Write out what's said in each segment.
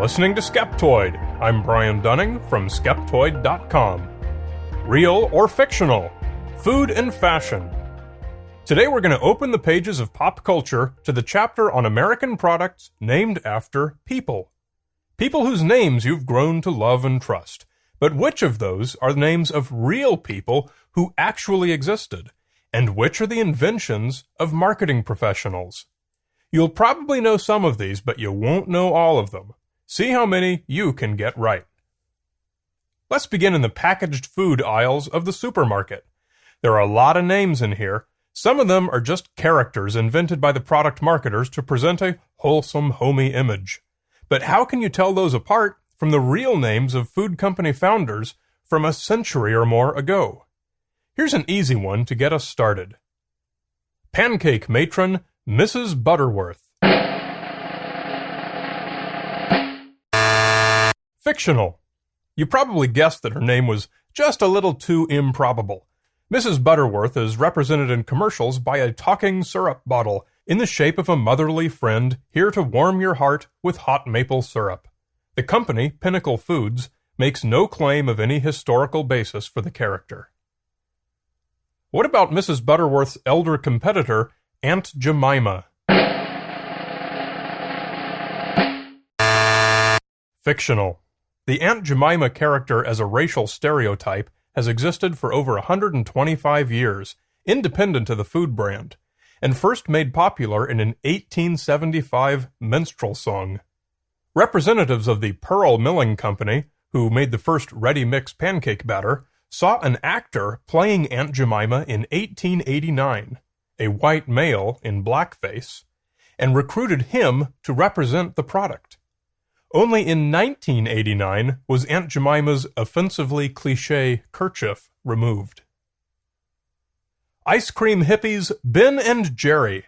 listening to Skeptoid. I'm Brian Dunning from Skeptoid.com. Real or fictional? Food and fashion. Today we're going to open the pages of pop culture to the chapter on American products named after people. People whose names you've grown to love and trust. But which of those are the names of real people who actually existed? And which are the inventions of marketing professionals? You'll probably know some of these, but you won't know all of them. See how many you can get right. Let's begin in the packaged food aisles of the supermarket. There are a lot of names in here. Some of them are just characters invented by the product marketers to present a wholesome, homey image. But how can you tell those apart from the real names of food company founders from a century or more ago? Here's an easy one to get us started. Pancake matron Mrs. Butterworth. Fictional. You probably guessed that her name was just a little too improbable. Mrs. Butterworth is represented in commercials by a talking syrup bottle in the shape of a motherly friend here to warm your heart with hot maple syrup. The company, Pinnacle Foods, makes no claim of any historical basis for the character. What about Mrs. Butterworth's elder competitor, Aunt Jemima? Fictional. The Aunt Jemima character as a racial stereotype has existed for over 125 years, independent of the food brand, and first made popular in an 1875 minstrel song. Representatives of the Pearl Milling Company, who made the first ready-mix pancake batter, saw an actor playing Aunt Jemima in 1889, a white male in blackface, and recruited him to represent the product. Only in 1989 was Aunt Jemima's offensively cliché kerchief removed. Ice cream hippies Ben and Jerry.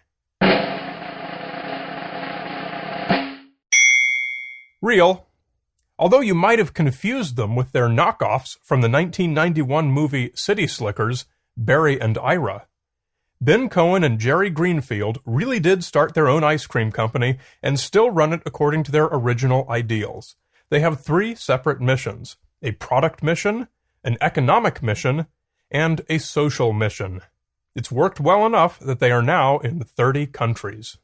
Real. Although you might have confused them with their knockoffs from the 1991 movie City Slickers, Barry and Ira, Ben Cohen and Jerry Greenfield really did start their own ice cream company and still run it according to their original ideals. They have 3 separate missions: a product mission, an economic mission, and a social mission. It's worked well enough that they are now in 30 countries.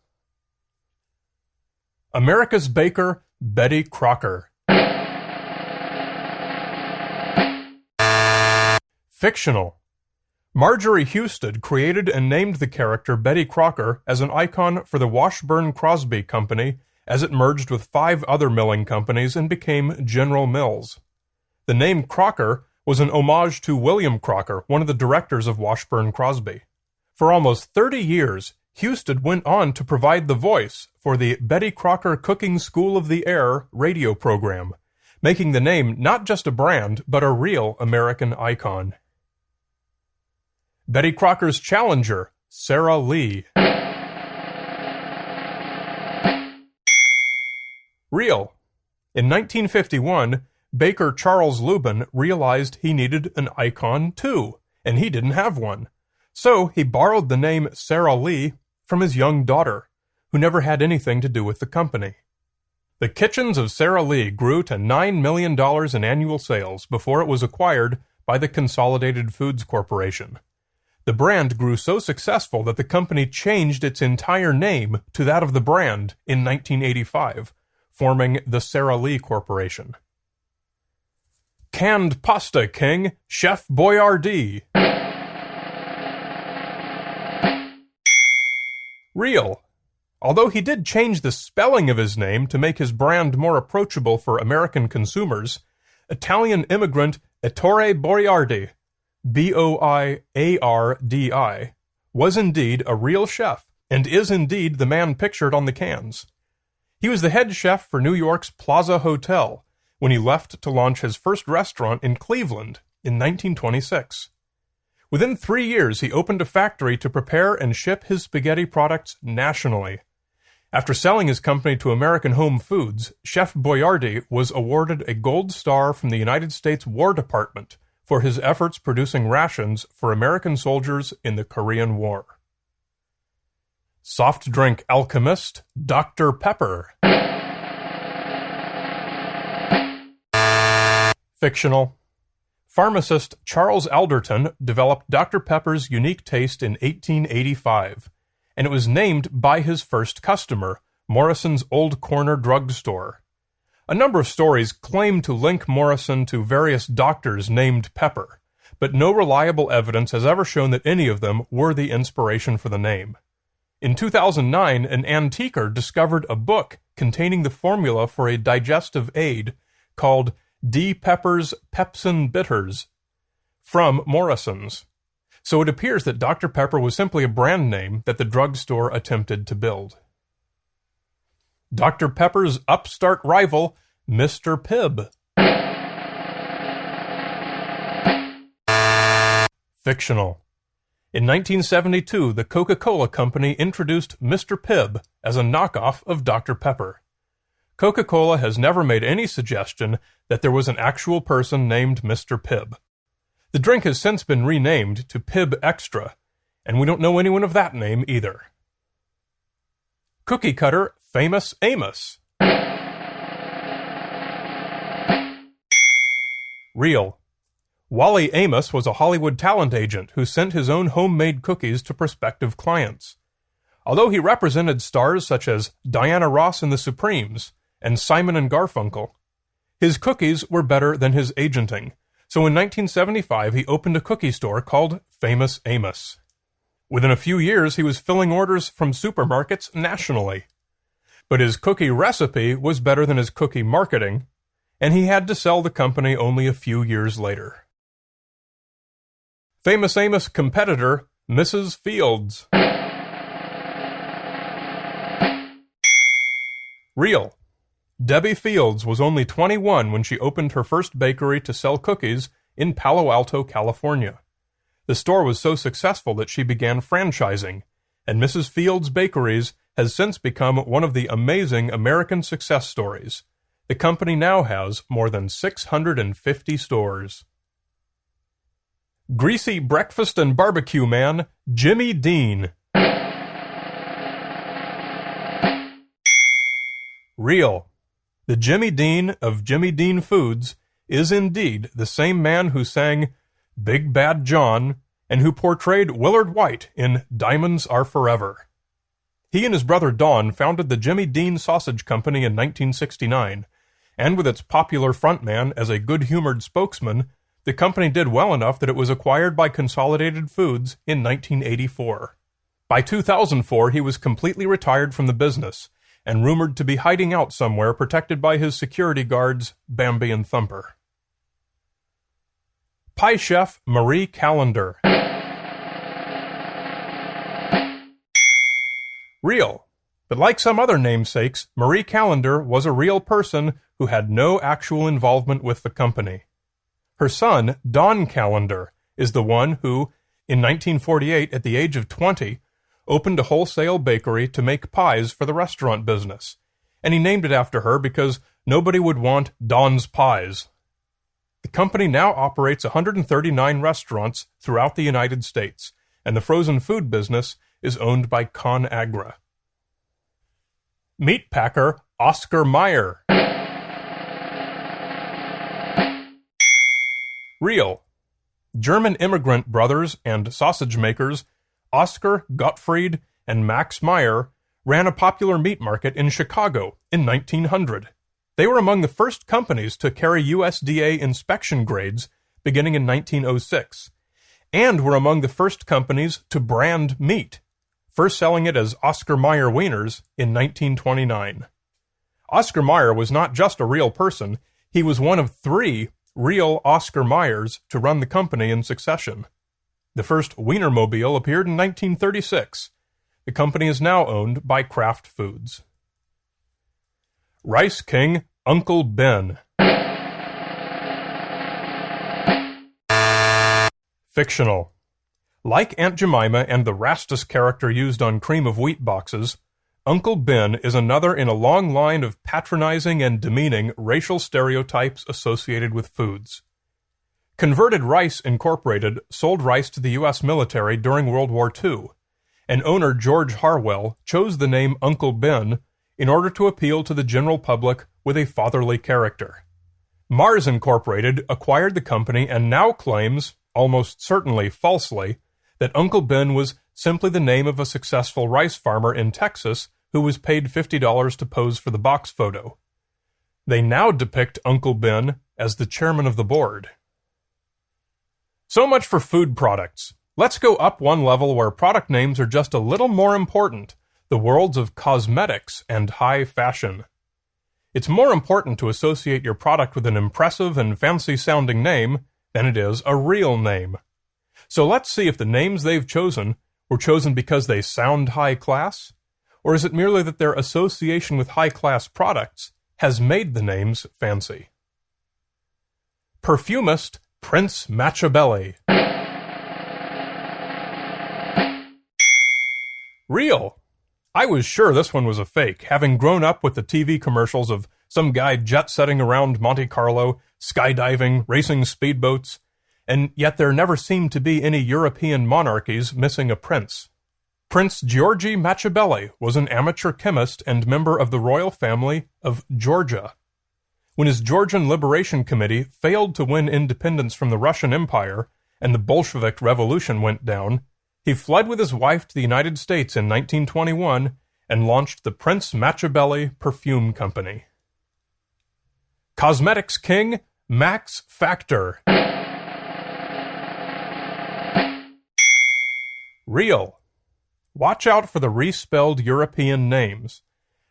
America's Baker, Betty Crocker. Fictional. Marjorie Husted created and named the character Betty Crocker as an icon for the Washburn-Crosby Company as it merged with 5 other milling companies and became General Mills. The name Crocker was an homage to William Crocker, one of the directors of Washburn-Crosby. For almost 30 years, Husted went on to provide the voice for the Betty Crocker Cooking School of the Air radio program, making the name not just a brand, but a real American icon. Betty Crocker's challenger, Sara Lee. Real. In 1951, baker Charles Lubin realized he needed an icon too, and he didn't have one. So he borrowed the name Sara Lee from his young daughter, who never had anything to do with the company. The kitchens of Sara Lee grew to $9 million in annual sales before it was acquired by the Consolidated Foods Corporation. The brand grew so successful that the company changed its entire name to that of the brand in 1985, forming the Sara Lee Corporation. Canned pasta king, Chef Boyardee. Real. Although he did change the spelling of his name to make his brand more approachable for American consumers, Italian immigrant Ettore Boiardi, Boiardi, was indeed a real chef, and is indeed the man pictured on the cans. He was the head chef for New York's Plaza Hotel when he left to launch his first restaurant in Cleveland in 1926. Within 3 years, he opened a factory to prepare and ship his spaghetti products nationally. After selling his company to American Home Foods, Chef Boiardi was awarded a Gold Star from the United States War Department for his efforts producing rations for American soldiers in the Korean War. Soft drink alchemist Dr. Pepper. Fictional. Pharmacist Charles Alderton developed Dr. Pepper's unique taste in 1885, and it was named by his first customer, Morrison's Old Corner Drugstore. A number of stories claim to link Morrison to various doctors named Pepper, but no reliable evidence has ever shown that any of them were the inspiration for the name. In 2009, an antiquer discovered a book containing the formula for a digestive aid called D. Pepper's Pepsin Bitters from Morrison's. So it appears that Dr. Pepper was simply a brand name that the drugstore attempted to build. Dr. Pepper's upstart rival, Mr. Pibb. Fictional. In 1972, the Coca-Cola Company introduced Mr. Pibb as a knockoff of Dr. Pepper. Coca-Cola has never made any suggestion that there was an actual person named Mr. Pibb. The drink has since been renamed to Pibb Extra, and we don't know anyone of that name either. Cookie cutter Famous Amos. Real. Wally Amos was a Hollywood talent agent who sent his own homemade cookies to prospective clients. Although he represented stars such as Diana Ross and the Supremes and Simon and Garfunkel, his cookies were better than his agenting, so in 1975 he opened a cookie store called Famous Amos. Within a few years he was filling orders from supermarkets nationally. But his cookie recipe was better than his cookie marketing, and he had to sell the company only a few years later. Famous Amos competitor, Mrs. Fields. Real. Debbie Fields was only 21 when she opened her first bakery to sell cookies in Palo Alto, California. The store was so successful that she began franchising, and Mrs. Fields Bakeries has since become one of the amazing American success stories. The company now has more than 650 stores. Greasy breakfast and barbecue man, Jimmy Dean. Real. The Jimmy Dean of Jimmy Dean Foods is indeed the same man who sang Big Bad John and who portrayed Willard White in Diamonds Are Forever. He and his brother Don founded the Jimmy Dean Sausage Company in 1969, and with its popular frontman as a good-humored spokesman, the company did well enough that it was acquired by Consolidated Foods in 1984. By 2004, he was completely retired from the business, and rumored to be hiding out somewhere protected by his security guards, Bambi and Thumper. Pie chef Marie Callender. Real. But like some other namesakes, Marie Callender was a real person who had no actual involvement with the company. Her son, Don Callender, is the one who, in 1948, at the age of 20, opened a wholesale bakery to make pies for the restaurant business, and he named it after her because nobody would want Don's Pies. The company now operates 139 restaurants throughout the United States, and the frozen food business is owned by ConAgra. Meat packer Oscar Mayer. Real. German immigrant brothers and sausage makers Oscar, Gottfried, and Max Meyer ran a popular meat market in Chicago in 1900. They were among the first companies to carry USDA inspection grades beginning in 1906, and were among the first companies to brand meat, first selling it as Oscar Mayer Wieners in 1929. Oscar Mayer was not just a real person, he was one of 3 real Oscar Mayers to run the company in succession. The first Wienermobile appeared in 1936. The company is now owned by Kraft Foods. Rice King Uncle Ben. Fictional. Like Aunt Jemima and the Rastus character used on cream of wheat boxes, Uncle Ben is another in a long line of patronizing and demeaning racial stereotypes associated with foods. Converted Rice Incorporated sold rice to the U.S. military during World War II, and owner George Harwell chose the name Uncle Ben in order to appeal to the general public with a fatherly character. Mars Incorporated acquired the company and now claims, almost certainly falsely, that Uncle Ben was simply the name of a successful rice farmer in Texas who was paid $50 to pose for the box photo. They now depict Uncle Ben as the chairman of the board. So much for food products. Let's go up one level where product names are just a little more important, the worlds of cosmetics and high fashion. It's more important to associate your product with an impressive and fancy-sounding name than it is a real name. So let's see if the names they've chosen were chosen because they sound high class, or is it merely that their association with high-class products has made the names fancy? Perfumist Prince Machiavelli. Real. I was sure this one was a fake, having grown up with the TV commercials of some guy jet-setting around Monte Carlo, skydiving, racing speedboats, and yet there never seemed to be any European monarchies missing a prince. Prince Giorgi Machiavelli was an amateur chemist and member of the royal family of Georgia. When his Georgian Liberation Committee failed to win independence from the Russian Empire and the Bolshevik Revolution went down, he fled with his wife to the United States in 1921 and launched the Prince Machiavelli Perfume Company. Cosmetics king Max Factor. Real. Watch out for the respelled European names.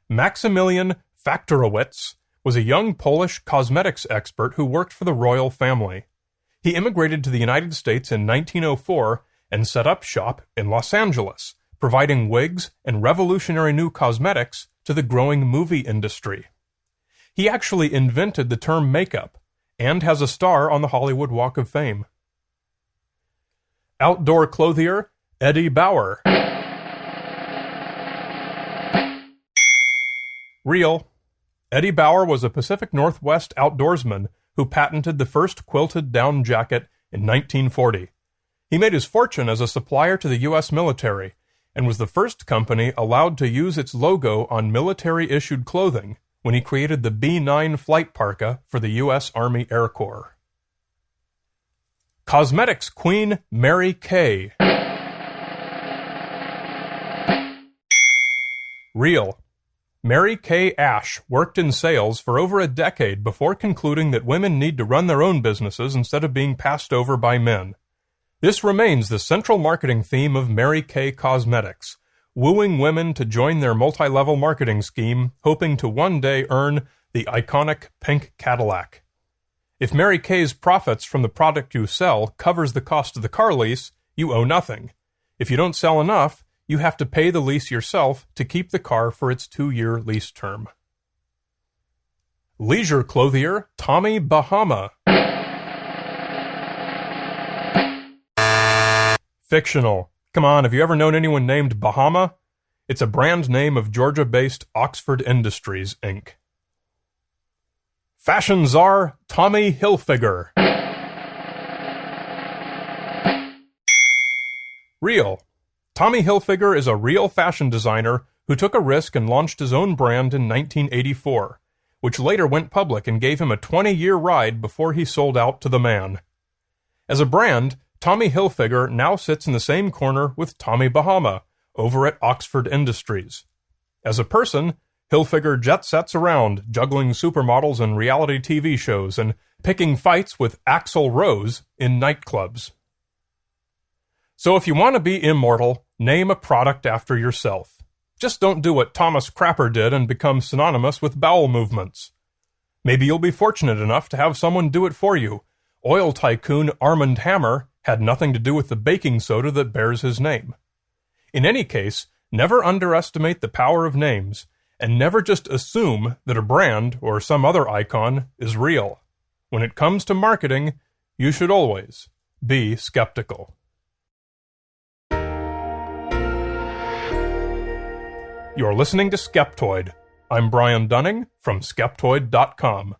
Maximilian Faktorowicz was a young Polish cosmetics expert who worked for the royal family. He immigrated to the United States in 1904 and set up shop in Los Angeles, providing wigs and revolutionary new cosmetics to the growing movie industry. He actually invented the term makeup and has a star on the Hollywood Walk of Fame. Outdoor clothier Eddie Bauer. Real. Eddie Bauer was a Pacific Northwest outdoorsman who patented the first quilted down jacket in 1940. He made his fortune as a supplier to the U.S. military and was the first company allowed to use its logo on military-issued clothing when he created the B-9 flight parka for the U.S. Army Air Corps. Cosmetics queen Mary Kay. Real. Mary Kay Ash worked in sales for over a decade before concluding that women need to run their own businesses instead of being passed over by men. This remains the central marketing theme of Mary Kay Cosmetics, wooing women to join their multi-level marketing scheme, hoping to one day earn the iconic pink Cadillac. If Mary Kay's profits from the product you sell covers the cost of the car lease, you owe nothing. If you don't sell enough, you have to pay the lease yourself to keep the car for its 2-year lease term. Leisure clothier Tommy Bahama. Fictional. Come on, have you ever known anyone named Bahama? It's a brand name of Georgia-based Oxford Industries, Inc. Fashion czar Tommy Hilfiger. Real. Tommy Hilfiger is a real fashion designer who took a risk and launched his own brand in 1984, which later went public and gave him a 20-year ride before he sold out to the man. As a brand, Tommy Hilfiger now sits in the same corner with Tommy Bahama over at Oxford Industries. As a person, Hilfiger jet-sets around, juggling supermodels in reality TV shows and picking fights with Axl Rose in nightclubs. So if you want to be immortal, name a product after yourself. Just don't do what Thomas Crapper did and become synonymous with bowel movements. Maybe you'll be fortunate enough to have someone do it for you. Oil tycoon Armand Hammer had nothing to do with the baking soda that bears his name. In any case, never underestimate the power of names, and never just assume that a brand or some other icon is real. When it comes to marketing, you should always be skeptical. You're listening to Skeptoid. I'm Brian Dunning from Skeptoid.com.